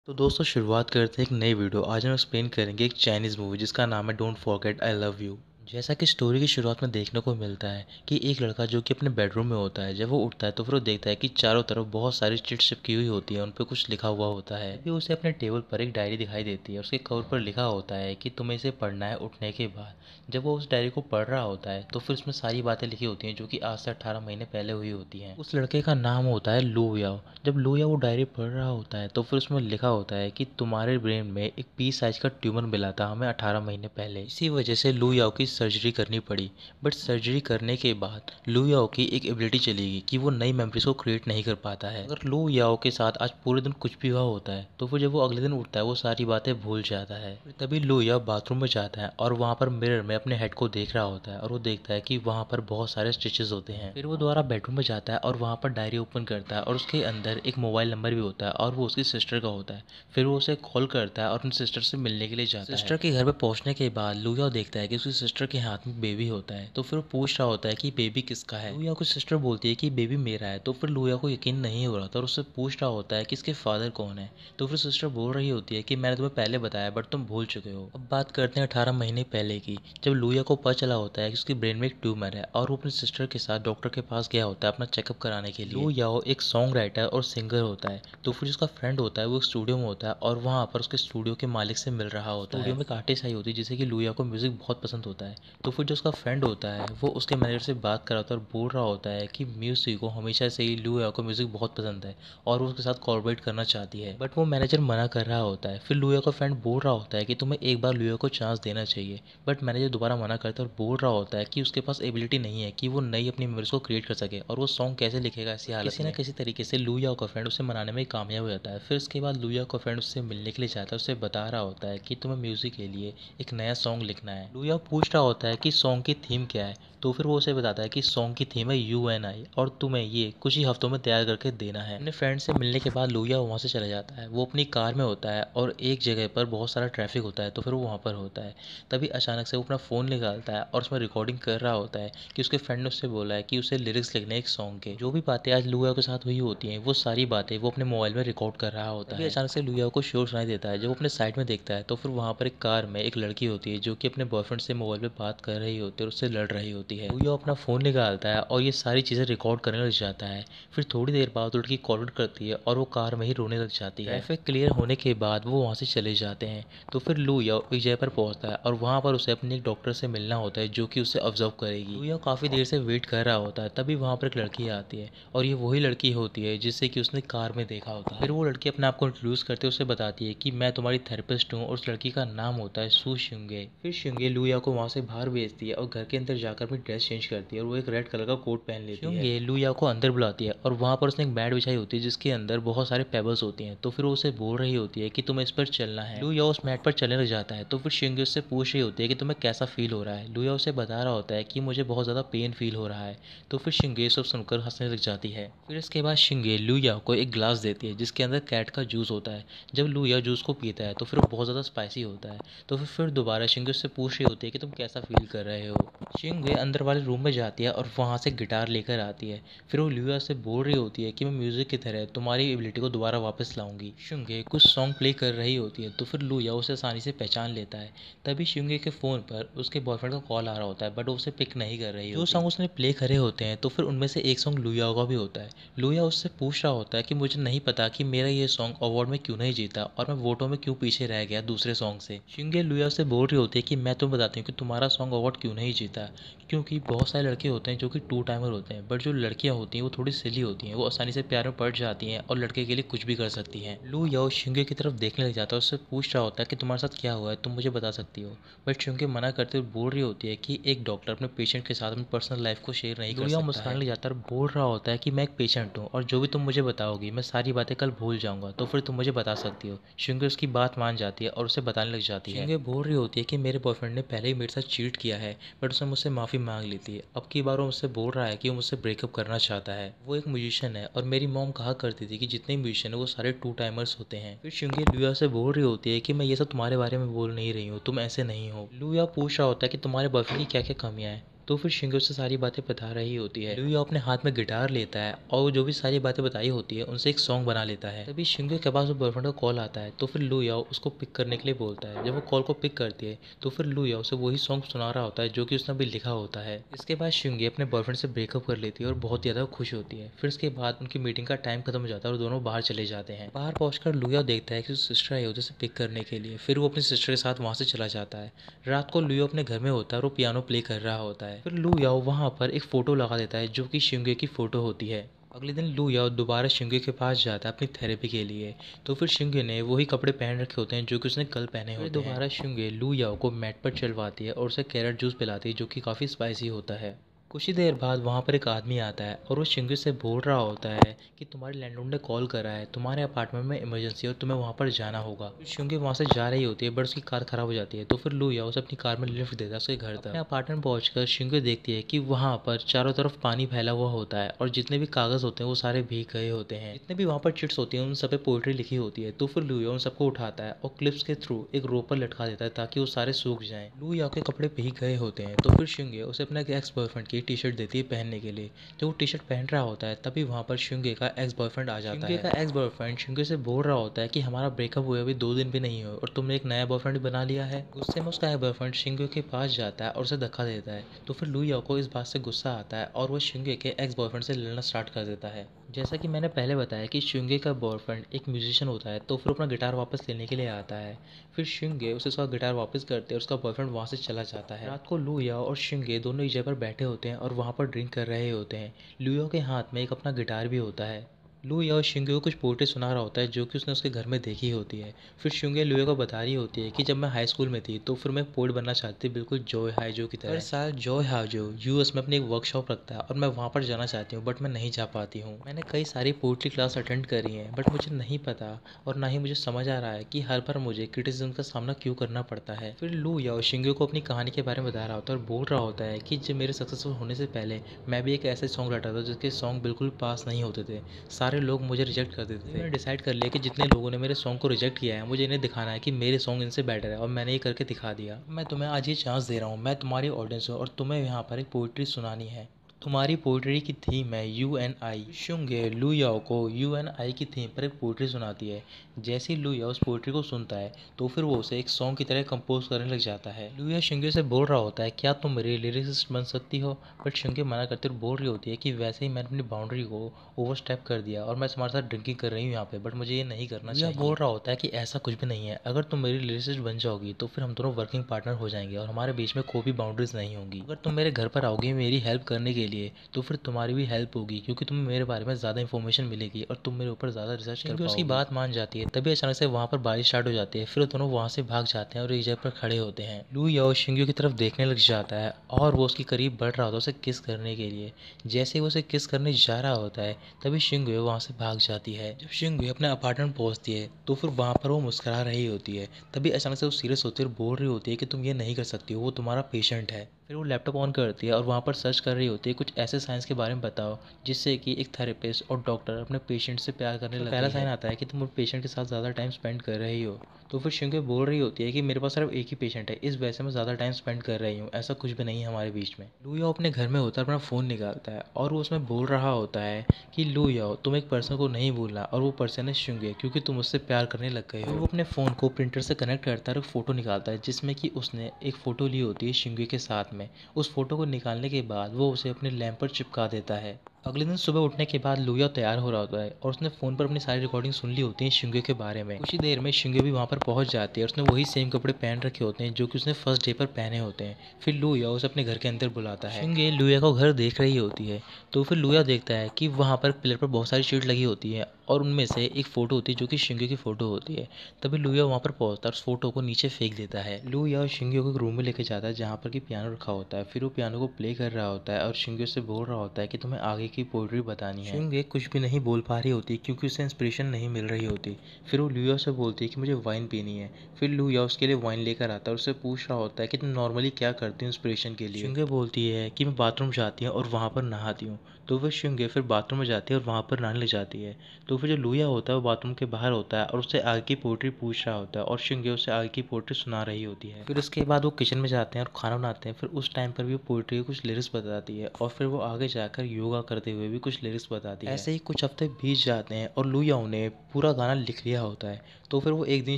तो दोस्तों शुरुआत करते हैं एक नई वीडियो। आज हम एक्सप्लेन करेंगे एक चाइनीज़ मूवी जिसका नाम है don't forget I love you. जैसा कि स्टोरी की शुरुआत में देखने को मिलता है कि एक लड़का जो कि अपने बेडरूम में होता है, जब वो उठता है तो फिर वो देखता है कि चारों तरफ बहुत सारी चिट्स चिपकी हुई होती है, उन पर कुछ लिखा हुआ होता है। फिर उसे अपने टेबल पर एक डायरी दिखाई देती है, उसके कवर पर लिखा होता है कि तुम्हें इसे पढ़ना है उठने के बाद। जब वो उस डायरी को पढ़ रहा होता है तो फिर उसमें सारी बातें लिखी होती हैं जो कि आज से 18 महीने पहले हुई होती हैं। उस लड़के का नाम होता है लू याओ। जब लू याओ वो डायरी पढ़ रहा होता है तो फिर उसमें लिखा होता है कि तुम्हारे ब्रेन में एक पी साइज का ट्यूमर मिला था हमें 18 महीने पहले, इसी वजह से लू याओ की सर्जरी करनी पड़ी। बट सर्जरी करने के बाद लू याओ की एक एबिलिटी चली गई कि वो नई मेमोरीज को क्रिएट नहीं कर पाता है। अगर लू याओ के साथ आज पूरे दिन कुछ भी हुआ होता है तो फिर जब वो अगले दिन उठता है वो सारी बातें भूल जाता है। तभी लू याओ बाथरूम में जाता है और वहाँ पर मिरर में अपने हेड को देख रहा होता है और वो देखता है कि वहाँ पर बहुत सारे स्टिचेस होते हैं। फिर वो दोबारा बेडरूम में जाता है और वहाँ पर डायरी ओपन करता है और उसके अंदर एक मोबाइल नंबर भी होता है और वो उसकी सिस्टर का होता है। फिर वो उसे कॉल करता है और अपनी सिस्टर से मिलने के लिए जाता है। सिस्टर के घर पे पहुंचने के बाद लू याओ देखता है कि उसकी सिस्टर के हाथ में बेबी होता है, तो फिर वो पूछ रहा होता है कि बेबी किसका है। लू याओ की सिस्टर बोलती है कि बेबी मेरा है। तो फिर लू याओ को यकीन नहीं हो रहा था और उससे पूछ रहा होता है कि इसके फादर कौन है। तो फिर सिस्टर बोल रही होती है कि मैंने तुम्हें पहले बताया बट तुम भूल चुके हो। अब बात करते हैं 18 महीने पहले की, जब लू याओ को पता चला होता है कि उसकी ब्रेन में एक ट्यूमर है और वो अपनी सिस्टर के साथ डॉक्टर के पास गया होता है अपना चेकअप कराने के लिए। लू याओ एक सॉन्ग राइटर और सिंगर होता है, तो फिर उसका फ्रेंड होता है वो एक स्टूडियो में होता है और वहाँ पर उसके स्टूडियो के मालिक से मिल रहा होता है। स्टूडियो में एक आर्टिस्ट आई होती है जिसे कि लू याओ को म्यूजिक बहुत पसंद होता है। तो फिर जो उसका फ्रेंड होता है वो उसके मैनेजर से बात कर रहा होता है और बोल रहा होता है कि म्यूजिक को हमेशा से ही लू याओ को म्यूजिक बहुत पसंद है और वो उसके साथ कोलैबोरेट करना चाहती है, बट वो मैनेजर मना कर रहा होता है। फिर लू याओ का फ्रेंड बोल रहा होता है कि तुम्हें एक बार लू याओ को चांस देना चाहिए, बट मैनेजर दोबारा मना करता है और बोल रहा होता है कि उसके पास एबिलिटी नहीं है कि वो नई अपनी मेमोरीज को क्रिएट कर सके और वो सॉन्ग कैसे लिखेगा ऐसी हालत में। किसी ना किसी तरीके से लू याओ का फ्रेंड उसे मनाने में कामयाब हो जाता है। फिर उसके बाद लू याओ का फ्रेंड उससे मिलने के लिए जाता है, उससे बता रहा होता है कि तुम्हें म्यूजिक के लिए एक नया सॉन्ग लिखना है। लू याओ पूछ रहा होता है कि सॉन्ग की थीम क्या है। तो फिर वो उसे बताता है कि सॉन्ग की थीम है UNI और तुम्हें ये कुछ ही हफ्तों में तैयार करके देना है। अपने फ्रेंड से मिलने के बाद लू याओ वहाँ से चला जाता है। वो अपनी कार में होता है और एक जगह पर बहुत सारा ट्रैफिक होता है तो फिर वो वहाँ पर होता है। तभी अचानक से वो अपना फ़ोन निकालता है और उसमें रिकॉर्डिंग कर रहा होता है कि उसके फ्रेंड ने उससे बोला है कि उसे लिरिक्स लिखने हैं एक सॉन्ग के। जो भी बातें आज लू याओ के साथ हुई होती हैं वो सारी बातें वो अपने मोबाइल में रिकॉर्ड कर रहा होता है। तभी अचानक से लू याओ को शोर सुनाई देता है। जब वो अपने साइड में देखता है तो फिर वहाँ पर एक कार में एक लड़की होती है जो कि अपने बॉयफ्रेंड से मोबाइल पे बात कर रही होती है और उससे लड़ रही होती है। लू याओ अपना फ़ोन निकालता है और ये सारी चीज़ें रिकॉर्ड करने लग जाता है। फिर थोड़ी देर बाद लड़की कॉल आउट करती है और वो कार में ही रोने लग जाती है। ट्रैफिक क्लियर होने के बाद वो वहाँ से चले जाते हैं। तो फिर लू याओ एक जगह पर पहुँचता है और वहाँ पर उसे अपने एक डॉक्टर से मिलना होता है जो कि उसे ऑब्जर्व करेगी। लू याओ काफ़ी देर से वेट कर रहा होता है, तभी वहाँ पर एक लड़की आती है और ये वही लड़की होती है जिससे कि उसने कार में देखा होता है। फिर वो लड़की अपने आप को इंट्रोड्यूस करते उसे बताती है कि मैं तुम्हारी थेरेपिस्ट हूँ और उस लड़की का नाम होता है सू शिंगे। फिर शिंगे लू याओ को वहाँ से बाहर भेजती है और घर के अंदर जाकर अपनी ड्रेस चेंज करती है और वो एक रेड कलर का कोट पहन लेती है। शिंगे लू याओ को अंदर बुलाती है और वहाँ पर उसने एक मैट बिछाई होती है जिसके अंदर बहुत सारे पेबल्स होती हैं। तो फिर वो उसे बोल रही होती है कि तुम्हें इस पर चलना है। लू याओ उस मैट पर चलने लग जाता है। तो फिर शिंगे उससे पूछ रही होती है कि तुम्हें कैसा फील हो रहा है। लू याओ उसे बता रहा होता है कि मुझे बहुत ज़्यादा पेन फील हो रहा है। तो फिर शिंगे सब सुनकर हंसने लग जाती है। फिर इसके बाद शिंगे लू याओ को एक ग्लास देती है जिसके अंदर कैट का जूस होता है। जब लू याओ जूस को पीता है तो फिर वो बहुत ज़्यादा स्पाइसी होता है। तो फिर दोबारा शिंगे उससे पूछ रही होती है कि तुम कैसा फील कर रहे हो। शिंगे अंदर वाले रूम में जाती है और वहाँ से गिटार लेकर आती है। फिर वो लू याओ से बोल रही होती है कि मैं म्यूजिक की तरह तुम्हारी एबिलिटी को दोबारा वापस लाऊंगी। शिंगे कुछ सॉन्ग प्ले कर रही होती है तो फिर लू याओ उसे आसानी से पहचान लेता है। तभी शिंगे के फ़ोन पर उसके बॉयफ्रेंड का कॉल आ रहा होता है बट वो उसे पिक नहीं कर रही होती। जो सॉन्ग उसने प्ले करे होते हैं तो फिर उनमें से एक सॉन्ग लू याओ का भी होता है। लू याओ उससे पूछ रहा होता है कि मुझे नहीं पता कि मेरा ये सॉन्ग अवार्ड में क्यों नहीं जीता और मैं वोटों में क्यों पीछे रह गया दूसरे सॉन्ग से। शिंगे लू याओ से बोल रही होती है कि मैं तुम्हें बताती हूँ कि तुम्हारा सॉन्ग अवार्ड क्यों नहीं जीता, क्योंकि बहुत सारे लड़के होते हैं जो कि टू टाइमर होते हैं बट जो लड़कियां होती हैं वो थोड़ी सिली होती हैं, वो आसानी से प्यार में पड़ जाती हैं और लड़के के लिए कुछ भी कर सकती हैं। लू याओ शिंगे की तरफ देखने लग जाता है, उससे पूछ रहा होता है कि तुम्हारे साथ क्या हुआ है, तुम मुझे बता सकती हो। बट शिंगे मना करते हुए बोल रही होती है कि एक डॉक्टर अपने पेशेंट के साथ अपनी पर्सनल लाइफ को शेयर नहीं कर सकता। लू याओ मुस्कुराने लग जाता है और बोल रहा होता है कि मैं एक पेशेंट हूँ और जो भी तुम मुझे बताओगी मैं सारी बातें कल भूल जाऊंगा, तो फिर तुम मुझे बता सकती हो। शिंगे उसकी बात मान जाती है और उसे बताने लग जाती है। शिंगे बोल रही होती है कि मेरे बॉयफ्रेंड ने पहले ही मेरे साथ चीट किया है बट उसने मुझसे माफ़ी मांग ली थी। अब की बार वो मुझसे बोल रहा है कि वो मुझसे ब्रेकअप करना चाहता है। वो एक म्यूजिशियन है और मेरी मॉम कहा करती थी कि जितने म्यूजिशियन है वो सारे टू टाइमर्स होते हैं। फिर शिंगे लू याओ से बोल रही होती है कि मैं ये सब तुम्हारे बारे में बोल नहीं रही हूँ, तुम ऐसे नहीं हो। लू याओ पूछ रहा होता है कि तुम्हारे बॉयफ्रेंड की क्या क्या कमियां हैं। तो फिर शिंगे उसे सारी बातें बता रही होती है। लुया अपने हाथ में गिटार लेता है और जो भी सारी बातें बताई होती है उनसे एक सॉन्ग बना लेता है। तभी शिंगे के पास बॉयफ्रेंड का कॉल आता है, तो फिर लुया उसको पिक करने के लिए बोलता है। जब वो कॉल को पिक करती है तो फिर लुया उसे वही सॉन्ग सुना रहा होता है जो कि उसने अभी लिखा होता है। इसके बाद शिंगे अपने बॉयफ्रेंड से ब्रेकअप कर लेती है और बहुत ज़्यादा खुश होती है। फिर इसके बाद उनकी मीटिंग का टाइम खत्म हो जाता है और दोनों बाहर चले जाते हैं। बाहर पहुंचकर लुया देखता है कि उसकी सिस्टर आई होती है उसे पिक करने के लिए। फिर वो अपनी सिस्टर के साथ वहाँ से चला जाता है। रात को लुया अपने घर में होता है और वो पियानो प्ले कर रहा होता है। फिर लुया वहाँ पर एक फ़ोटो लगा देता है जो कि शिंगे की फ़ोटो होती है। अगले दिन लुया दोबारा शिंगे के पास जाता है अपनी थेरेपी के लिए। तो फिर शिंगे ने वही कपड़े पहन रखे होते हैं जो कि उसने कल पहने होते हैं। दोबारा शिंगे लुया को मैट पर चलवाती है और उसे कैरेट जूस पिलाती है जो कि काफ़ी स्पाइसी होता है। कुछ ही देर बाद वहाँ पर एक आदमी आता है और वो शिंगे से बोल रहा होता है कि तुम्हारे लैंडलॉर्ड ने कॉल करा है, तुम्हारे अपार्टमेंट में इमरजेंसी है और तुम्हें वहाँ पर जाना होगा। फिर शिंगे वहाँ से जा रही होती है बट उसकी कार खराब हो जाती है। तो फिर लुया उसे अपनी कार में लिफ्ट देता है उसके घर तक। अपने अपार्टमेंट पहुँचकर शिंगे देखती है कि वहाँ पर चारों तरफ पानी फैला हुआ होता है और जितने भी कागज़ होते हैं वो सारे भीग गए होते हैं। जितने भी वहाँ पर चिट्स होती हैं उन सब पे पोएट्री लिखी होती है। तो फिर लुया उन सबको उठाता है और क्लिप्स के थ्रू एक रोप पर लटका देता है ताकि वो सारे सूख जाएं। लुया के कपड़े भीग गए होते हैं तो फिर शिंगे उसे अपने एक्स बॉयफ्रेंड की टी शर्ट देती है पहनने के लिए। जब वो टी शर्ट पहन रहा होता है तभी वहाँ पर शिंगे का एक्स बॉयफ्रेंड आ जाता है। शिंगे का एक्स बॉयफ्रेंड शिंगे से बोल रहा होता है कि हमारा ब्रेकअप हुए अभी 2 दिन भी नहीं हुए और तुमने एक नया बॉयफ्रेंड बना लिया है। गुस्से में उसका बॉयफ्रेंड शिंगे के पास जाता है और उसे धक्का देता है। तो फिर लुया को इस बात से गुस्सा आता है और वो शिंगे के एक्स बॉयफ्रेंड से लड़ना स्टार्ट कर देता है। जैसा कि मैंने पहले बताया कि शिंगे का बॉयफ्रेंड एक म्यूजिशियन होता है तो फिर अपना गिटार वापस लेने के लिए आता है। फिर शिंगे उसे उसका गिटार वापस करते हैं और उसका बॉयफ्रेंड वहाँ से चला जाता है। रात को लुया और शिंगे दोनों एक जगह पर बैठे होते हैं और वहाँ पर ड्रिंक कर रहे होते हैं। लुया के हाथ में एक अपना गिटार भी होता है। लुया और शिंगे को कुछ पोएट्री सुना रहा होता है जो कि उसने उसके घर में देखी होती है। फिर शिंगे लुया को बता रही होती है कि जब मैं हाई स्कूल में थी तो फिर मैं पोएट बनना चाहती थी, बिल्कुल जॉय हाजो की तरह। हर साल जॉय हाजो यूएस में अपनी एक वर्कशॉप रखता है और मैं वहाँ पर जाना चाहती हूँ बट मैं नहीं जा पाती हूँ। मैंने कई सारी पोएट्री क्लास अटेंड करी हैं बट मुझे नहीं पता और ना ही मुझे समझ आ रहा है कि हर बार मुझे क्रिटिसिज्म का सामना क्यों करना पड़ता है। फिर लुया और शिंगे को अपनी कहानी के बारे में बता रहा होता है और बोल रहा होता है कि जब मेरे सक्सेसफुल होने से पहले मैं भी एक ऐसे सॉन्ग रटा था जिसके सॉन्ग बिल्कुल पास नहीं होते थे। सारे लोग मुझे रिजेक्ट कर देते थे। मैंने डिसाइड कर लिया कि जितने लोगों ने मेरे सॉन्ग को रिजेक्ट किया है मुझे इन्हें दिखाना है कि मेरे सॉन्ग इनसे बेटर है और मैंने ये करके दिखा दिया। मैं तुम्हें आज ये चांस दे रहा हूँ, मैं तुम्हारी ऑडियंस हूँ और तुम्हें यहाँ पर एक पोइट्री सुनानी है। तुम्हारी पोइट्री की थीम है यूएनआई। शिंगे लुयाओ को यूएनआई की थीम पर एक पोइट्री सुनाती है। जैसे ही लुया उस पोइट्री को सुनता है तो फिर वो उसे एक सॉन्ग की तरह कंपोज करने लग जाता है। लुया शिंगे से बोल रहा होता है क्या तुम मेरी लिरिसिस्ट बन सकती हो, बट शिंगे मना करते हुए बोल रही होती है कि वैसे ही मैंने अपनी बाउंड्री को ओवर स्टेप कर दिया और मैं तुम्हारे साथ ड्रिंकिंग कर रही हूँ यहाँ पे, बट मुझे ये नहीं करना चाहिए। बोल रहा होता है कि ऐसा कुछ भी नहीं है, अगर तुम मेरी लिरिसिस्ट बन जाओगी तो फिर हम दोनों वर्किंग पार्टनर हो जाएंगे और हमारे बीच में कोई भी बाउंड्रीज नहीं होंगी। अगर तुम मेरे घर पर आओगी मेरी हेल्प करने के लिए तो फिर तुम्हारी भी हेल्प होगी क्योंकि तुम्हें मेरे बारे में ज़्यादा इन्फॉर्मेशन मिलेगी और तुम मेरे ऊपर ज़्यादा रिसर्च कर पाओगे। उसकी बात मान जाती है। तभी अचानक से वहाँ पर बारिश स्टार्ट हो जाती है। फिर दोनों वहाँ से भाग जाते हैं और एक जगह पर खड़े होते हैं। लुया और शिंगे की तरफ देखने लग जाता है और वो उसके करीब बढ़ रहा होता है उसे किस करने के लिए। जैसे ही वो उसे किस करने जा रहा होता है तभी शिंगे वहाँ से भाग जाती है। जब शिंगे अपने अपार्टमेंट पहुँचती है तो फिर वहाँ पर वो मुस्कुरा रही होती है। तभी अचानक से वो सीरियस होती है और बोल रही होती है कि तुम ये नहीं कर सकती हो, वो तुम्हारा पेशेंट है। फिर वो लैपटॉप ऑन करती है और वहाँ पर सर्च कर रही होती है कुछ ऐसे साइंस के बारे में बताओ जिससे कि एक थेरेपिस्ट और डॉक्टर अपने पेशेंट से प्यार करने लगते हैं। पहला साइन आता है कि तुम पेशेंट के साथ ज़्यादा टाइम स्पेंड कर रही हो। तो फिर शिंगे बोल रही होती है कि मेरे पास सिर्फ एक ही पेशेंट है, इस वजह से मैं ज़्यादा टाइम स्पेंड कर रही हूँ, ऐसा कुछ भी नहीं है हमारे बीच में। लुया अपने घर में होता है, अपना फ़ोन निकालता है और वो उसमें बोल रहा होता है कि लुया तुम एक पर्सन को नहीं भूलना और वो पर्सन है शिंगे क्योंकि तुम उससे प्यार करने लग गए हो। वो अपने फ़ोन को प्रिंटर से कनेक्ट करता है और एक फ़ोटो निकालता है जिसमें कि उसने एक फ़ोटो ली होती है शिंगे के साथ में। उस फोटो को निकालने के बाद वो उसे अपने लैंप पर चिपका देता है। अगले दिन सुबह उठने के बाद लुया तैयार हो रहा होता है और उसने फ़ोन पर अपनी सारी रिकॉर्डिंग सुन ली होती है शिंगे के बारे में। कुछ ही देर में शिंगे भी वहाँ पर पहुँच जाती है और उसने वही सेम कपड़े पहन रखे होते हैं जो कि उसने फर्स्ट डे पर पहने होते हैं। फिर लुया उसे अपने घर के अंदर बुलाता है। शिंगे लुया का घर देख रही होती है तो फिर लुया देखता है कि वहाँ पर पिलर पर बहुत सारी शीट लगी होती है और उनमें से एक फ़ोटो होती है जो कि शिंगे की फ़ोटो होती है। तभी लुया वहाँ पर पहुँचता है और उस फोटो को नीचे फेंक देता है। लुया शिंगे को एक रूम में लेके जाता है जहाँ पर कि पियानो रखा होता है। फिर वो पियानो को प्ले कर रहा होता है और शिंगे से बोल रहा होता है कि तुम्हें आगे की पोएट्री बतानी है। शिंगे कुछ भी नहीं बोल पा रही होती क्योंकि उसे इंस्पिरेशन नहीं मिल रही होती। फिर वो लुया से बोलती है कि मुझे वाइन पीनी है। फिर लुया उसके लिए वाइन लेकर आता है और उससे पूछ रहा होता है कि तुम नॉर्मली क्या करती हो इंस्पिरेशन के लिए। शिंगे बोलती है कि मैं बाथरूम जाती हूँ और वहाँ पर नहाती हूँ। तो फिर शिंगे फिर बाथरूम में जाती है और वहाँ पर नहाने लग जाती है। तो फिर जो लुया होता है वो बाथरूम के बाहर होता है और उससे आगे की पोएट्री पूछ रहा होता है और शिंगे उसे आगे की पोएट्री सुना रही होती है। फिर उसके बाद वो किचन में जाते हैं और खाना बनाते हैं। फिर उस टाइम पर भी वो पोएट्री के कुछ लिरिक्स बताती है और फिर वो आगे जाकर योगा करते हुए भी कुछ लिरिक्स बताती है। ऐसे ही कुछ हफ्ते बीत जाते हैं और लुया ने पूरा गाना लिख लिया होता है। तो फिर वो एक दिन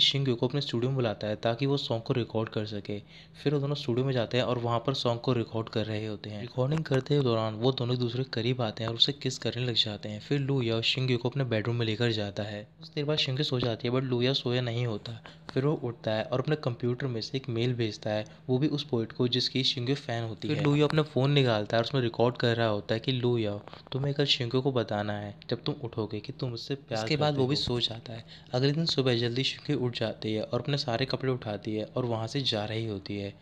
शिंगे को अपने स्टूडियो में बुलाता है ताकि वो सॉन्ग को रिकॉर्ड कर सके। फिर वो दोनों स्टूडियो में जाते हैं और वहाँ पर सॉन्ग को रिकॉर्ड कर रहे होते हैं। रिकॉर्डिंग करते हुए दौरान वो दोनों एक दूसरे के करीब आते हैं और उसे किस करने लग जाते हैं। फिर लुया शिंगे को अपने बेडरूम में लेकर जाता है। कुछ देर बाद शिंगे सो जाती है बट लुया सोया नहीं होता। फिर वो उठता है और अपने कंप्यूटर में से एक मेल भेजता है, वो भी उस पोएट को जिसकी शिंगे फैन होती है। फिर लुया अपना फ़ोन निकालता है और उसमें रिकॉर्ड कर रहा होता है कि लुया तुम्हें कल शिंगे को बताना है जब तुम उठोगे कि तुम उससे प्यार करते हो। उसके बाद वो भी सो जाता है। अगले दिन सुबह जल्दी शिंगे उठ जाती है और अपने सारे कपड़े उठाती है और वहाँ से जा रही होती है।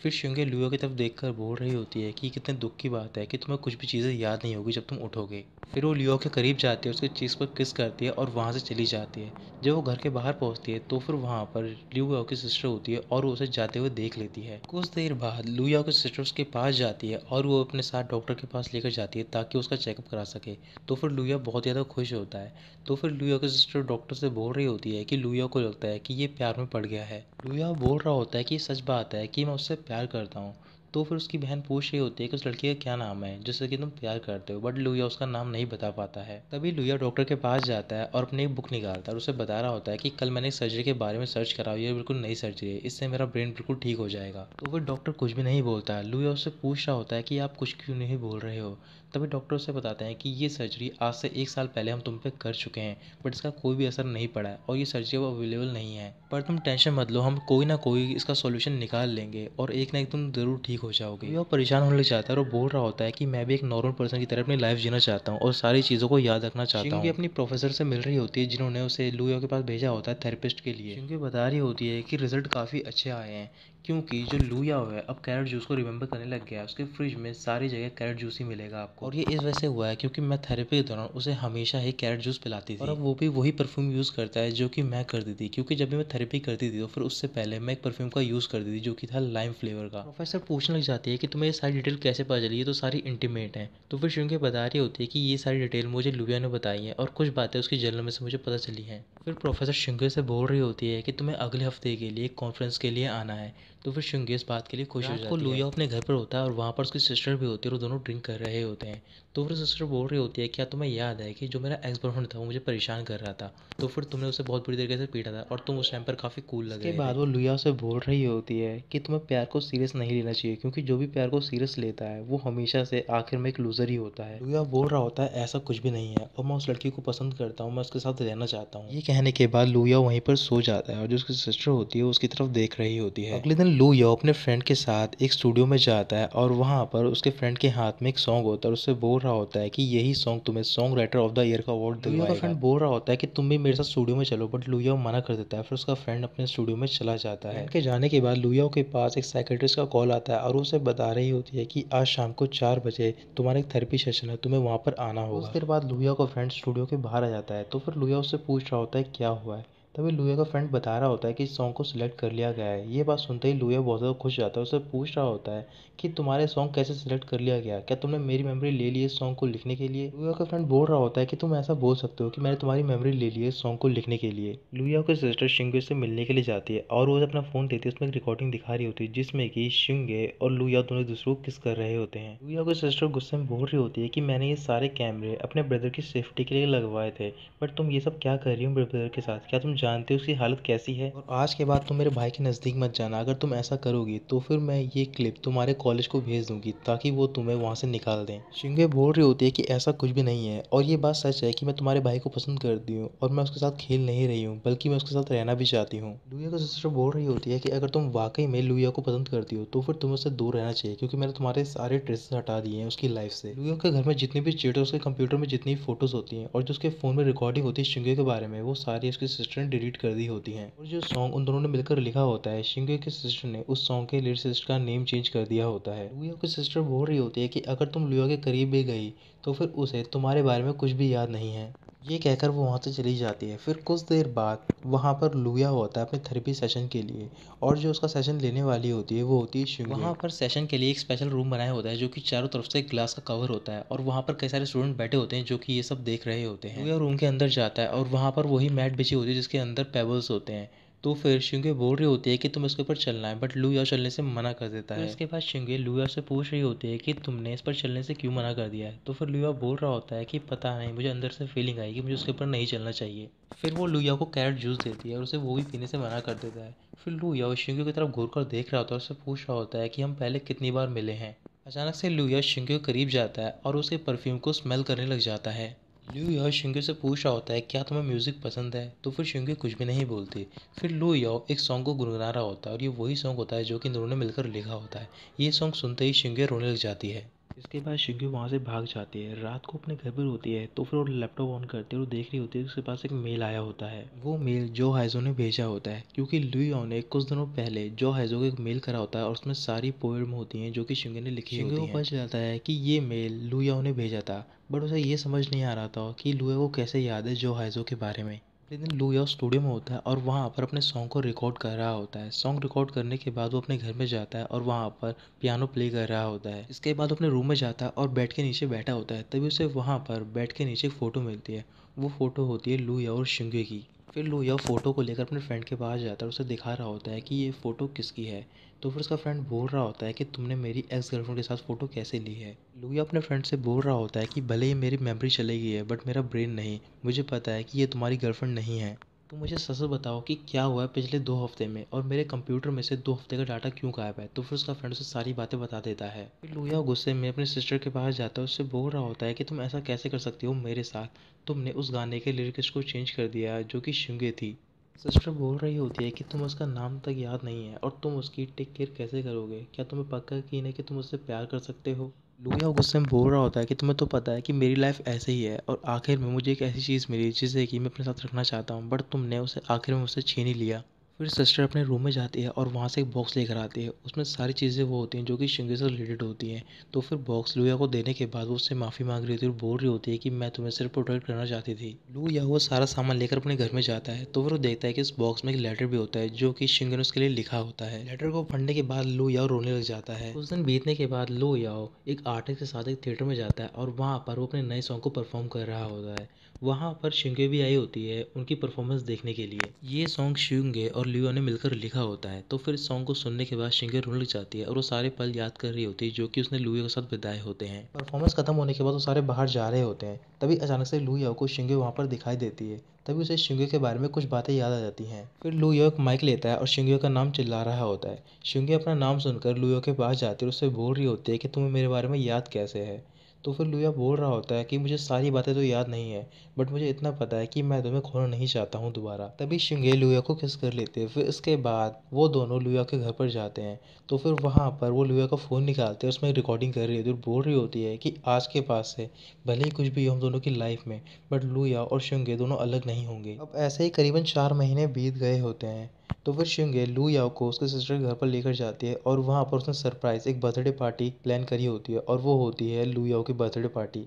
फिर शिंगे लुया की तरफ देखकर बोल रही होती है कि कितने दुख की बात है कि तुम्हें कुछ भी चीज़ें याद नहीं होगी जब तुम उठोगे। फिर वो लियो के करीब जाती है, उसके चीज़ पर किस करती है और वहाँ से चली जाती है। जब वो घर के बाहर पहुँचती है तो फिर वहाँ पर लियो की सिस्टर होती है और वो उसे जाते हुए देख लेती है। कुछ देर बाद लियो की सिस्टर उसके पास जाती है और वो अपने साथ डॉक्टर के पास लेकर जाती है ताकि उसका चेकअप करा सके। तो फिर लुया बहुत ज़्यादा खुश होता है। तो फिर लुया की सिस्टर डॉक्टर से बोल रही होती है कि लुया को लगता है कि ये प्यार में पड़ गया है। लुया बोल रहा होता है कि सच बात है कि मैं उससे प्यार करता हूँ। तो फिर उसकी बहन पूछ रही होती है कि उस लड़की का क्या नाम है जिससे कि तुम प्यार करते हो, बट लुया उसका नाम नहीं बता पाता है। तभी लुया डॉक्टर के पास जाता है और अपनी एक बुक निकालता है और उसे बता रहा होता है कि कल मैंने एक सर्जरी के बारे में सर्च करा, ये बिल्कुल नई सर्जरी है, इससे मेरा ब्रेन बिल्कुल ठीक हो जाएगा। तो फिर डॉक्टर कुछ भी नहीं बोलता। लुया उससे पूछ रहा होता है कि आप कुछ क्यों नहीं बोल रहे हो। तभी डॉक्टर उसे बताते हैं कि ये सर्जरी आज से 1 साल पहले हम तुम पे कर चुके हैं, बट इसका कोई भी असर नहीं पड़ा है और ये सर्जरी अब अवेलेबल नहीं है। पर तुम टेंशन मत लो, हम कोई ना कोई इसका सॉल्यूशन निकाल लेंगे और एक ना एक तुम ज़रूर ठीक हो जाओगे। वो परेशान होने लग जाता है और वो बोल रहा होता है कि मैं भी एक नॉर्मल पर्सन की तरह अपनी लाइफ जीना चाहता हूँ और सारी चीज़ों को याद रखना चाहता हूँ। शिंगे अपनी प्रोफेसर से मिल रही होती है जिन्होंने उसे लुया के पास भेजा होता है थेरेपिस्ट के लिए। शिंगे बता रही होती है कि रिजल्ट काफ़ी अच्छे आए हैं क्योंकि जो लुया है अब कैरेट जूस को रिमेंबर करने लग गया है। उसके फ्रिज में सारी जगह कैरेट जूस ही मिलेगा आपको, और ये इस वजह से हुआ है क्योंकि मैं थेरेपी के दौरान उसे हमेशा ही कैरेट जूस पिलाती थी और अब वो भी वही परफ्यूम यूज़ करता है जो कि मैं करती थी, क्योंकि जब भी मैं थेरेपी करती थी तो फिर उससे पहले मैं एक परफ्यूम का यूज़ करती थी जो कि था लाइम फ्लेवर का। प्रोफेसर पूछने लग जाती है कि तुम्हें ये सारी डिटेल कैसे पता चली, ये तो सारी इंटीमेट है। तो फिर शिंगे बता रही होती है कि ये सारी डिटेल मुझे लुया ने बताई है और कुछ बातें उसकी जर्नल में से मुझे पता चली हैं। फिर प्रोफेसर शिंगे से बोल रही होती है कि तुम्हें अगले हफ्ते के लिए कॉन्फ्रेंस के लिए आना है। तो फिर शिंगे इस बात के लिए खुश हो जाती है। रात को लुया अपने घर पर होता है और वहाँ पर उसकी सिस्टर भी होती है और दोनों ड्रिंक कर रहे होते हैं। तो फिर सिस्टर बोल रही होती है क्या तुम्हें याद है कि जो मेरा एक्स बॉयफ्रेंड था वो मुझे परेशान कर रहा था, तो फिर तुमने उसे बहुत बुरी तरीके से पीटा था और तुम उस टाइम पर काफ़ी कूल लग रहे थे। उसके बाद वो लुया से बोल रही होती है कि तुम्हें प्यार को सीरियस नहीं लेना चाहिए क्योंकि जो भी प्यार को सीरियस लेता है वो हमेशा से आखिर में एक लूजर ही होता है। लुया बोल रहा होता है ऐसा कुछ भी नहीं है और मैं उस लड़की को पसंद करता हूँ, मैं उसके साथ रहना चाहता हूँ। ये कहने के बाद लुया वहीं पर सो जाता है और जो उसकी सिस्टर होती है उसकी तरफ देख रही होती है। अगले दिन लुया अपने फ्रेंड के साथ एक स्टूडियो में जाता है और वहाँ पर उसके फ्रेंड के हाथ में एक सॉन्ग होता है और उससे बोल रहा होता है कि यही सॉन्ग तुम्हें song writer of the year का अवार्ड दिलवाएगा। लुया का फ्रेंड बोल रहा होता है कि तुम भी मेरे साथ स्टूडियो में चलो, बट लुया मना कर देता है। फिर उसका फ्रेंड अपने स्टूडियो में चला जाता है। के जाने के बाद लुया के पास एक साइकेट्रिस्ट का कॉल आता है और उसे बता रही होती है कि आज शाम को 4 बजे तुम्हारा एक थेरेपी सेशन है, तुम्हें वहाँ पर आना होगा। कुछ देर बाद लुया का फ्रेंड स्टूडियो के बाहर आ जाता है। तो फिर लुया उससे पूछ रहा होता है क्या हुआ है। तभी लुया का फ्रेंड बता रहा होता है कि इस सॉन्ग को सिलेक्ट कर लिया गया है। ये बात सुनते ही लुया बहुत ज़्यादा खुश जाता है। उससे पूछ रहा होता है कि तुम्हारे सॉन्ग कैसे सिलेक्ट कर लिया गया, क्या तुमने मेरी मेमोरी ले ली इस सॉन्ग को लिखने के लिए। लुया का फ्रेंड बोल रहा होता है कि तुम ऐसा बोल सकते हो कि मैंने तुम्हारी मेमोरी ले ली है इस सॉन्ग को लिखने के लिए। लुया की सिस्टर शिंगे से मिलने के लिए जाती है और वो अपना फ़ोन देती है, उसमें एक रिकॉर्डिंग दिखा रही होती है जिसमें कि शिंगे और लुया दोनों एक दूसरे को किस कर रहे होते हैं। लुया की सिस्टर गुस्से में बोल रही होती है कि मैंने ये सारे कैमरे अपने ब्रदर की सेफ्टी के लिए लगवाए थे, बट तुम ये सब क्या कर रही हो मेरे ब्रदर के साथ, क्या तुम जानते हो उसकी हालत कैसी है, और आज के बाद तुम मेरे भाई के नज़दीक मत जाना, अगर तुम ऐसा करोगी तो फिर मैं ये क्लिप तुम्हारे कॉलेज को भेज दूंगी ताकि वो तुम्हें वहाँ से निकाल दें। शिंगे बोल रही होती है कि ऐसा कुछ भी नहीं है और ये बात सच है कि मैं तुम्हारे भाई को पसंद करती हूँ और मैं उसके साथ खेल नहीं रही हूँ बल्कि मैं उसके साथ रहना भी चाहती हूँ। लुया की सिस्टर बोल रही होती है कि अगर तुम वाकई में लुया को पसंद करती हो तो फिर तुम्हें उससे दूर रहना चाहिए क्योंकि मैंने तुम्हारे सारे ट्रेसेस हटा दिए हैं उसकी लाइफ से। लुया के घर में जितनी भी चीट है, उसके कंप्यूटर में जितनी भी फोटोज होती हैं और जो उसके फ़ोन में रिकॉर्डिंग होती है शिंगे के बारे में, वो सारी उसकी सिस्टर ने डिलीट कर दी होती हैं। और जो सॉन्ग उन दोनों ने मिलकर लिखा होता है, शिंगे की सिस्टर ने उस सॉन्ग के लिरिसिस्ट का नेम चेंज कर दिया होता है। लुया की सिस्टर बोल रही होती है कि अगर तुम लुया के करीब भी गई तो फिर उसे तुम्हारे बारे में कुछ भी याद नहीं है। ये कहकर वो वहाँ से चली जाती है। फिर कुछ देर बाद वहाँ पर लुया होता है अपने थेरेपी सेशन के लिए, और जो उसका सेशन लेने वाली होती है वो होती है शिंगे। वहाँ पर सेशन के लिए एक स्पेशल रूम बनाया होता है जो कि चारों तरफ से ग्लास का कवर होता है, और वहाँ पर कई सारे स्टूडेंट बैठे होते हैं जो कि ये सब देख रहे होते हैं। लुया रूम के अंदर जाता है और वहाँ पर वही मैट बिछी होती है जिसके अंदर पेबल्स होते हैं। तो फिर शिंगे बोल रही होती है कि तुम इसके ऊपर चलना है, बट लुया चलने से मना कर देता है। इसके बाद शिंगे लुया से पूछ रही होती है कि तुमने इस पर चलने से क्यों मना कर दिया है। तो फिर लुया बोल रहा होता है कि पता नहीं, मुझे अंदर से फीलिंग आई कि मुझे उसके ऊपर नहीं चलना चाहिए। फिर वो लुया को कैरेट जूस देती है और उसे वो भी पीने से मना कर देता है। फिर लुया शिंगे की तरफ घूर कर देख रहा होता है और उससे पूछ रहा होता है कि हम पहले कितनी बार मिले हैं। अचानक से लुया शिंगे के करीब जाता है और उसके परफ्यूम को स्मेल करने लग जाता है। लुया शिंगे से पूछ रहा होता है क्या तुम्हें म्यूजिक पसंद है। तो फिर शिंगे कुछ भी नहीं बोलती। फिर लुया एक सॉन्ग को गुनगुना रहा होता है और ये वही सॉन्ग होता है जो कि दोनों ने मिलकर लिखा होता है। ये सॉन्ग सुनते ही शिंगे रोने लग जाती है। इसके बाद शिंगे वहाँ से भाग जाती है। रात को अपने घर पर होती है तो फिर वो लैपटॉप ऑन करती है और देख रही होती है उसके पास एक मेल आया होता है। वो मेल जो हाइजो ने भेजा होता है, क्योंकि लुया ने कुछ दिनों पहले जो हाइजो को एक मेल करा होता है और उसमें सारी पोएम होती हैं जो कि शिंगे ने लिखी होती हैं। शिंगे को पता चलता है कि ये मेल लुया ने भेजा था, बट उसे ये समझ नहीं आ रहा था कि लुया को कैसे याद है जो हाइजो के बारे में। अगले दिन लुया स्टूडियो में होता है और वहाँ पर अपने सॉन्ग को रिकॉर्ड कर रहा होता है। सॉन्ग रिकॉर्ड करने के बाद वो अपने घर में जाता है और वहाँ पर पियानो प्ले कर रहा होता है। इसके बाद अपने रूम में जाता है और बेड के नीचे बैठा होता है। तभी उसे वहाँ पर बेड के नीचे एक फ़ोटो मिलती है। वो फ़ोटो होती है लुया और शिंगे की। फिर लुया फ़ोटो को लेकर अपने फ्रेंड के पास जाता है और उसे दिखा रहा होता है कि ये फ़ोटो किसकी है। तो फिर उसका फ्रेंड बोल रहा होता है कि तुमने मेरी एक्स गर्लफ्रेंड के साथ फ़ोटो कैसे ली है। लुया अपने फ्रेंड से बोल रहा होता है कि भले ही मेरी मेमोरी चली गई है बट मेरा ब्रेन नहीं। मुझे पता है कि ये तुम्हारी गर्लफ्रेंड नहीं है। तो मुझे सच बताओ कि क्या हुआ है पिछले 2 हफ्ते में, और मेरे कंप्यूटर में से 2 हफ्ते का डाटा क्यों गायब है। तो फिर उसका फ्रेंड उसे सारी बातें बता देता है। फिर लुया गुस्से में अपनी सिस्टर के पास जाता है, उससे बोल रहा होता है कि तुम ऐसा कैसे कर सकती हो मेरे साथ। तुमने उस गाने के लिरिक्स को चेंज कर दिया जो कि शिंगे थी। सिस्टर बोल रही होती है कि तुम उसका नाम तक याद नहीं है और तुम उसकी टेक केयर कैसे करोगे। क्या तुम्हें पक्का यकीन है कि तुम उससे प्यार कर सकते हो। लुया गुस्से में बोल रहा होता है कि तुम्हें तो पता है कि मेरी लाइफ ऐसे ही है और आखिर में मुझे एक ऐसी चीज़ मिली जिसे कि मैं अपने साथ रखना चाहता हूँ, बट तुमने उसे आखिर में मुझसे छीन ही लिया। फिर सिस्टर अपने रूम में जाती है और वहाँ से एक बॉक्स लेकर आती है। उसमें सारी चीज़ें वो होती हैं जो कि शिंगे से रिलेटेड होती हैं। तो फिर बॉक्स लुया को देने के बाद वो उससे माफ़ी मांग रही होती है और बोल रही होती है कि मैं तुम्हें सिर्फ प्रोटेक्ट करना चाहती थी। लुया वो सारा सामान लेकर अपने घर में जाता है तो फिर वो देखता है कि इस बॉक्स में एक लेटर भी होता है जो कि शिंगे ने उसके लिए लिखा होता है। लेटर को पढ़ने के बाद लुया रोने लग जाता है। कुछ दिन बीतने के बाद लुया एक आर्टिस्ट के साथ एक थिएटर में जाता है और वहाँ पर वो अपने नए सॉन्ग को परफॉर्म कर रहा होता है। वहाँ पर शिंगे भी आई होती है उनकी परफॉर्मेंस देखने के लिए। ये सॉन्ग शिंगे और लियो ने मिलकर लिखा होता है। तो फिर इस सॉन्ग को सुनने के बाद शिंगे रोने लग जाती है और वो सारे पल याद कर रही होती है जो कि उसने लुया के साथ बिताए होते हैं। परफॉर्मेंस खत्म होने के बाद वो सारे बाहर जा रहे होते हैं। तभी अचानक से लुया को शिंगे वहाँ पर दिखाई देती है। तभी उसे शिंगे के बारे में कुछ बातें याद आ जाती हैं। फिर लुया एक माइक लेता है और शिंगे का नाम चिल्ला रहा होता है। शिंगे अपना नाम सुनकर लुया के पास जाती है और उससे बोल रही होती है कि तुम्हें मेरे बारे में याद कैसे है। तो फिर लुया बोल रहा होता है कि मुझे सारी बातें तो याद नहीं है, बट मुझे इतना पता है कि मैं तुम्हें खोना नहीं चाहता हूँ दोबारा। तभी शिंगे लुया को किस कर लेते हैं। फिर इसके बाद वो दोनों लुया के घर पर जाते हैं। तो फिर वहाँ पर वो लुया का फ़ोन निकालते हैं, उसमें रिकॉर्डिंग कर रही होती है और बोल रही होती है कि आज के पास से भले ही कुछ भी हो हम दोनों की लाइफ में, बट लुया और शिंगे दोनों अलग नहीं होंगे। अब ऐसे ही करीबन 4 महीने बीत गए होते हैं। तो फिर शिंगे लुया को उसके सिस्टर के घर पर लेकर जाती है और वहाँ पर उसने सरप्राइज एक बर्थडे पार्टी प्लान करी होती है और वो होती है लुया की बर्थडे पार्टी।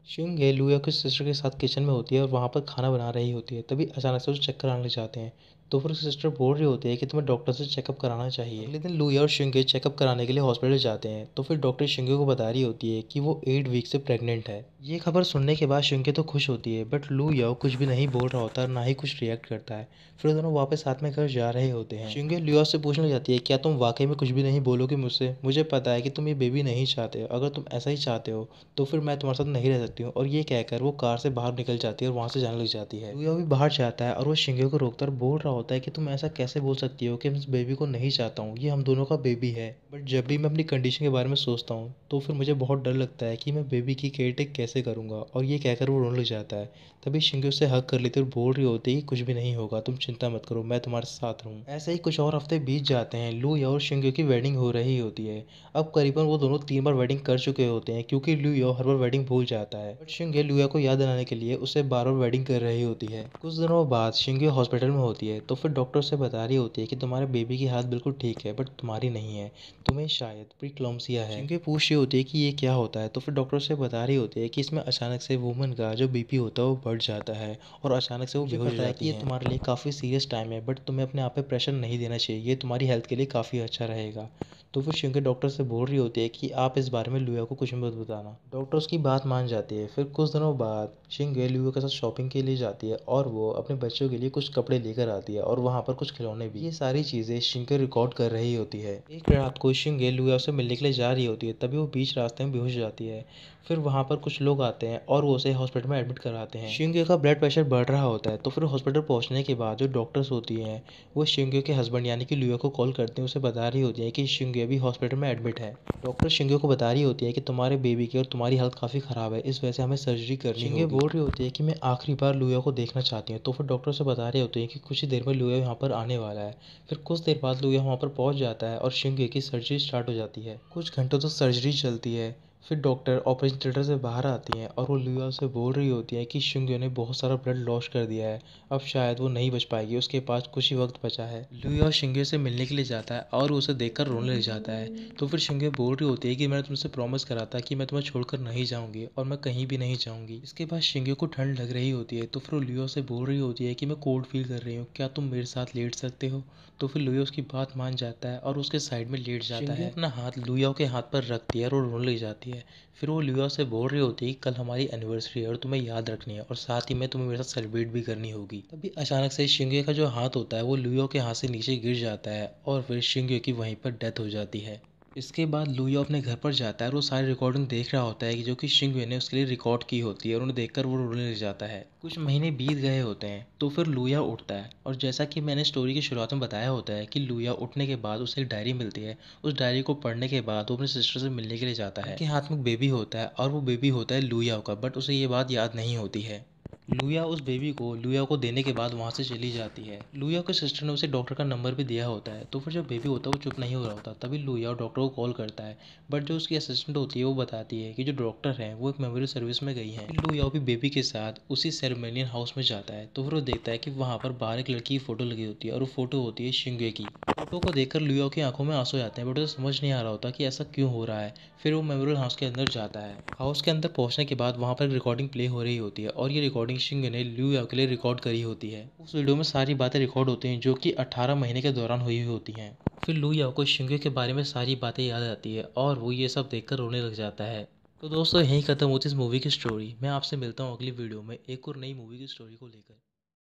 शिंगे लुया की सिस्टर के साथ किचन में होती है और वहाँ पर खाना बना रही होती है। तभी अचानक से उसे चक्कर आने लग जाते हैं। तो फिर उसकी सिस्टर बोल रही होती है कि तुम्हें डॉक्टर से चेकअप कराना चाहिए। अगले दिन लुया और शिंगे चेकअप कराने के लिए हॉस्पिटल जाते हैं। तो फिर डॉक्टर शिंगे को बता रही होती है कि वो 8 वीक से प्रेग्नेंट है। ये खबर सुनने के बाद शिंगे तो खुश होती है, बट लुया कुछ भी नहीं बोल रहा होता और ना ही कुछ रिएक्ट करता है। फिर दोनों वापस साथ में घर जा रहे होते हैं। शिंगे लुया से पूछने लग जाती है क्या तुम वाकई में कुछ भी नहीं बोलोगे मुझसे। मुझे पता है कि तुम ये बेबी नहीं चाहते हो। अगर तुम ऐसा ही चाहते हो तो फिर मैं तुम्हारे साथ नहीं रह सकती हूँ। और ये कहकर वो कार से बाहर निकल जाती है और वहाँ से जाने लग जाती है। लुया भी बाहर जाता है और वो शिंगे को रोककर बोल रहा होता है कि तुम ऐसा कैसे बोल सकती हो कि मैं इस बेबी को नहीं चाहता हूँ, ये हम दोनों का बेबी है। बट जब भी मैं अपनी कंडीशन के बारे में सोचता हूँ तो फिर मुझे बहुत डर लगता है कि मैं बेबी की केयर टेक कैसे करूँगा, और ये कहकर वो रोने लग जाता है। तभी शिंगे उससे हग कर लेती है और बोल रही होती है कि कुछ भी नहीं होगा, तुम चिंता मत करो, मैं तुम्हारे साथ हूँ। ऐसे ही कुछ और हफ्ते बीत जाते हैं। लुया और शिंगे की वेडिंग हो रही होती है। अब करीबन वो दोनों 3 बार वेडिंग कर चुके होते हैं क्योंकि लुया हर बार वेडिंग भूल जाता है। बट शिंगे लुया को याद दिलाने के लिए उसे बार-बार वेडिंग कर रही होती है। कुछ दिनों बाद शिंगे हॉस्पिटल में होती है तो फिर डॉक्टर उसे बता रही होती है कि तुम्हारे बेबी की हालत बिल्कुल ठीक है बट तुम्हारी नहीं है, तुम्हें शायद प्रीक्लॉम्सिया है। शिंगे पूछ रही होती है कि ये क्या होता है तो फिर डॉक्टर उसे बता रही होती है कि इसमें अचानक से वुमन का जो बीपी होता है वो बढ़ जाता है और अचानक से वो बेहोश हो जाती है। ये तुम्हारे लिए काफ़ी सीरियस टाइम है बट तुम्हें अपने आप पे प्रेशर नहीं देना चाहिए, ये तुम्हारी हेल्थ के लिए काफ़ी अच्छा रहेगा। तो फिर शिंगे डॉक्टर से बोल रही होती है कि आप इस बारे में लुया को कुछ मत बताना। डॉक्टर उसकी बात मान जाती है। फिर कुछ दिनों बाद शिंगे लुया के साथ शॉपिंग के लिए जाती है और वो अपने बच्चों के लिए कुछ कपड़े लेकर आती है और वहाँ पर कुछ खिलौने भी। ये सारी चीज़ें शिंगे रिकॉर्ड कर रही होती है। एक रात को शिंगे लुया से मिलने के लिए जा रही होती है, तभी वो बीच रास्ते में बेहोश हो जाती है। फिर वहाँ पर कुछ लोग आते हैं और वो उसे हॉस्पिटल में एडमिट कराते हैं। शिंगे का ब्लड प्रेशर बढ़ रहा होता है तो फिर हॉस्पिटल पहुँचने के बाद जो डॉक्टर्स होती हैं वो शिंगे के हस्बैंड यानी कि लुया को कॉल करते हैं, उसे बता रही होती है कि शिंगे अभी हॉस्पिटल में एडमिट है। डॉक्टर शिंगे को बता रही होती है कि तुम्हारे बेबी की और तुम्हारी हालत काफ़ी ख़राब है, इस वजह से हमें सर्जरी करनी होगी। शिंगे बोल रही होती है कि मैं आखिरी बार लुया को देखना चाहती हूँ। तो फिर डॉक्टर से बता रहे होते हैं कि कुछ ही देर में लुया यहाँ पर आने वाला है। फिर कुछ देर बाद लुया वहाँ पर पहुँच जाता है और शिंगे की सर्जरी स्टार्ट हो जाती है। कुछ घंटों तक सर्जरी चलती है। फिर डॉक्टर ऑपरेशन थिएटर से बाहर आती हैं और वो लुया से बोल रही होती है कि शिंगे ने बहुत सारा ब्लड लॉस कर दिया है, अब शायद वो नहीं बच पाएगी, उसके पास कुछ ही वक्त बचा है। लुया शिंगे से मिलने के लिए जाता है और उसे देखकर रोने लग जाता है। तो फिर शिंगे बोल रही होती है कि मैंने तुमसे प्रॉमिस करा था कि मैं तुम्हें छोड़कर नहीं जाऊंगी और मैं कहीं भी नहीं जाऊंगी। इसके बाद शिंगे को ठंड लग रही होती है तो फिर वो लुया से बोल रही होती है कि मैं कोल्ड फील कर रही हूँ, क्या तुम मेरे साथ लेट सकते हो। तो फिर लुया उसकी बात मान जाता है और उसके साइड में लेट जाता है। अपना हाथ लुया के हाथ पर रखती है और वो रोने लग जाती है। फिर वो लुया से बोल रही होती है कि कल हमारी एनिवर्सरी है और तुम्हें याद रखनी है और साथ ही में तुम्हें मेरे साथ सेलिब्रेट भी करनी होगी। तभी अचानक से शिंगे का जो हाथ होता है वो लुया के हाथ से नीचे गिर जाता है और फिर शिंगे की वहीं पर डेथ हो जाती है। इसके बाद लुया अपने घर पर जाता है और वो सारी रिकॉर्डिंग देख रहा होता है कि जो कि शिंगे ने उसके लिए रिकॉर्ड की होती है और उन्हें देखकर वो रोने लग जाता है। कुछ महीने बीत गए होते हैं तो फिर लुया उठता है और जैसा कि मैंने स्टोरी की शुरुआत में बताया होता है कि लुया उठने के बाद उसे एक डायरी मिलती है। उस डायरी को पढ़ने के बाद वो अपने सिस्टर से मिलने के लिए जाता है। उनके हाथ में एक बेबी होता है और वो बेबी होता है लुया का, बट उसे ये बात याद नहीं होती है। लुया उस बेबी को लुया को देने के बाद वहाँ से चली जाती है। लुया के सिस्टर ने उसे डॉक्टर का नंबर भी दिया होता है। तो फिर जब बेबी होता है वो चुप नहीं हो रहा होता, तभी लुया डॉक्टर को कॉल करता है। बट जो उसकी असिस्टेंट होती है वो बताती है कि जो डॉक्टर हैं वो एक मेमोरी सर्विस में गई हैं। लुया भी बेबी के साथ उसी सेरेमोनियल हाउस में जाता है तो फिर वो देखता है कि वहाँ पर बाहर एक लड़की की फोटो लगी होती है और वो फोटो होती है शिंगे की। फोटो को देखकर लुया की आंखों में आंसू आते हैं बट उसे समझ नहीं आ रहा होता कि ऐसा क्यों हो रहा है। फिर वो मेमोरियल हाउस के अंदर जाता है। हाउस के अंदर पहुंचने के बाद वहाँ पर एक रिकॉर्डिंग प्ले हो रही होती है और ये रिकॉर्डिंग शिंगे ने लुया के लिए रिकॉर्ड करी होती है। उस वीडियो में सारी बातें रिकॉर्ड होती हैं जो कि 18 महीने के दौरान हुई होती हैं। फिर लुया को शिंगे के बारे में सारी बातें याद आती है और वो ये सब देखकर रोने लग जाता है। तो दोस्तों यहीं खत्म होती इस मूवी की स्टोरी। मैं आपसे मिलता हूँ अगली वीडियो में एक और नई मूवी की स्टोरी को लेकर।